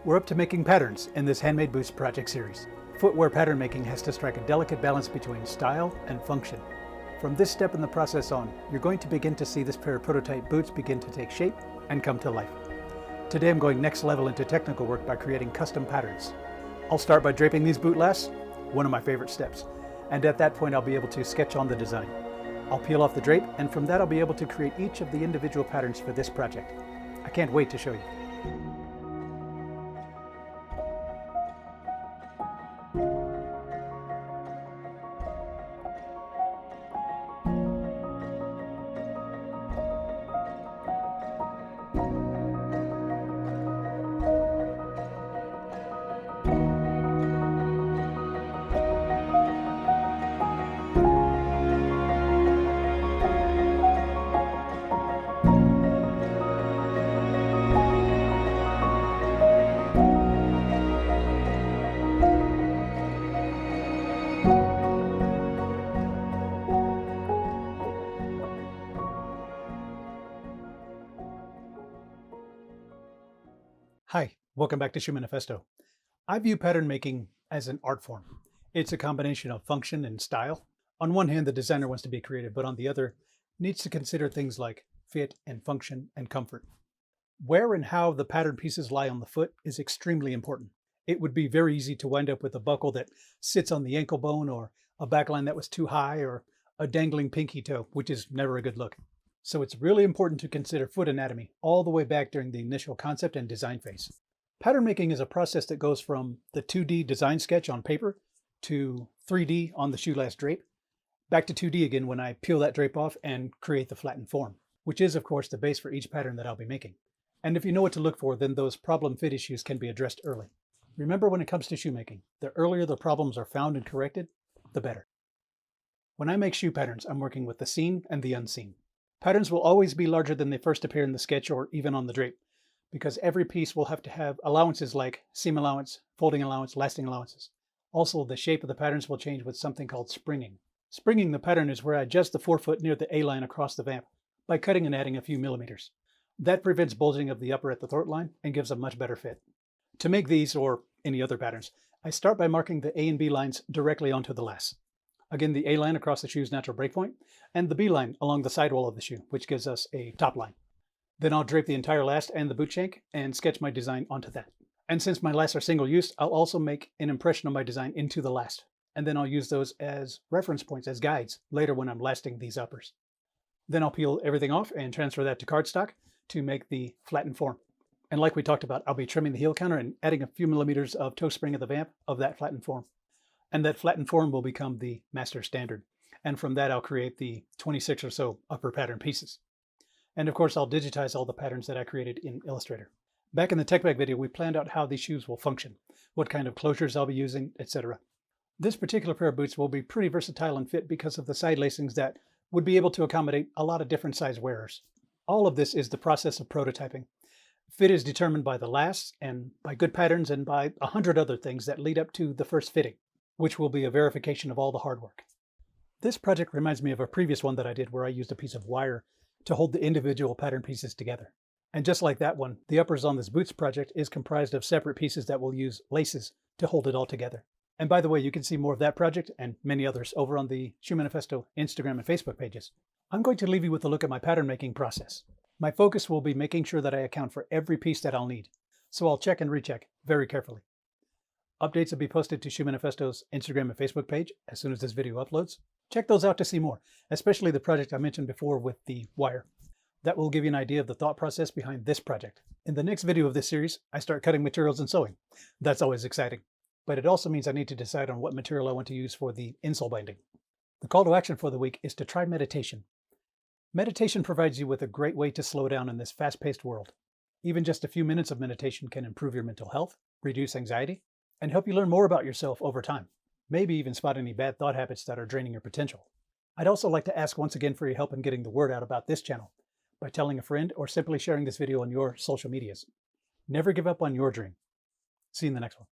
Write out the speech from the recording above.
We're up to making patterns in this Handmade Boots project series. Footwear pattern making has to strike a delicate balance between style and function. From this step in the process on, you're going to begin to see this pair of prototype boots begin to take shape and come to life. Today I'm going next level into technical work by creating custom patterns. I'll start by draping these boot lasts, one of my favorite steps, and at that point I'll be able to sketch on the design. I'll peel off the drape, and from that I'll be able to create each of the individual patterns for this project. I can't wait to show you. Hi, welcome back to Shoemanifesto. I view pattern making as an art form. It's a combination of function and style. On one hand, the designer wants to be creative, but on the other, needs to consider things like fit and function and comfort. Where and how the pattern pieces lie on the foot is extremely important. It would be very easy to wind up with a buckle that sits on the ankle bone, or a backline that was too high, or a dangling pinky toe, which is never a good look. So it's really important to consider foot anatomy all the way back during the initial concept and design phase. Pattern making is a process that goes from the 2D design sketch on paper to 3D on the shoe last drape, back to 2D again when I peel that drape off and create the flattened form, which is of course the base for each pattern that I'll be making. And if you know what to look for, then those problem fit issues can be addressed early. Remember, when it comes to shoemaking, the earlier the problems are found and corrected, the better. When I make shoe patterns, I'm working with the seen and the unseen. Patterns will always be larger than they first appear in the sketch or even on the drape, because every piece will have to have allowances like seam allowance, folding allowance, lasting allowances. Also, the shape of the patterns will change with something called springing. Springing the pattern is where I adjust the forefoot near the A-line across the vamp by cutting and adding a few millimeters. That prevents bulging of the upper at the thwart line and gives a much better fit. To make these, or any other patterns, I start by marking the A and B lines directly onto the lasts. Again, the A line across the shoe's natural breakpoint, and the B line along the sidewall of the shoe, which gives us a top line. Then I'll drape the entire last and the boot shank and sketch my design onto that. And since my lasts are single use, I'll also make an impression of my design into the last, and then I'll use those as reference points, as guides, later when I'm lasting these uppers. Then I'll peel everything off and transfer that to cardstock to make the flattened form. And like we talked about, I'll be trimming the heel counter and adding a few millimeters of toe spring of the vamp of that flattened form. And that flattened form will become the master standard. And from that, I'll create the 26 or so upper pattern pieces. And of course, I'll digitize all the patterns that I created in Illustrator. Back in the tech bag video, we planned out how these shoes will function, what kind of closures I'll be using, etc. This particular pair of boots will be pretty versatile and fit because of the side lacings that would be able to accommodate a lot of different size wearers. All of this is the process of prototyping. Fit is determined by the lasts and by good patterns and by 100 other things that lead up to the first fitting, which will be a verification of all the hard work. This project reminds me of a previous one that I did where I used a piece of wire to hold the individual pattern pieces together. And just like that one, the uppers on this boots project is comprised of separate pieces that will use laces to hold it all together. And by the way, you can see more of that project and many others over on the Shoemanifesto Instagram and Facebook pages. I'm going to leave you with a look at my pattern making process. My focus will be making sure that I account for every piece that I'll need, so I'll check and recheck very carefully. Updates will be posted to Shoemanifesto's Instagram and Facebook page as soon as this video uploads. Check those out to see more, especially the project I mentioned before with the wire. That will give you an idea of the thought process behind this project. In the next video of this series, I start cutting materials and sewing. That's always exciting, but it also means I need to decide on what material I want to use for the insole binding. The call to action for the week is to try meditation. Meditation provides you with a great way to slow down in this fast-paced world. Even just a few minutes of meditation can improve your mental health, reduce anxiety, and help you learn more about yourself over time. Maybe even spot any bad thought habits that are draining your potential. I'd also like to ask once again for your help in getting the word out about this channel by telling a friend or simply sharing this video on your social medias. Never give up on your dream. See you in the next one.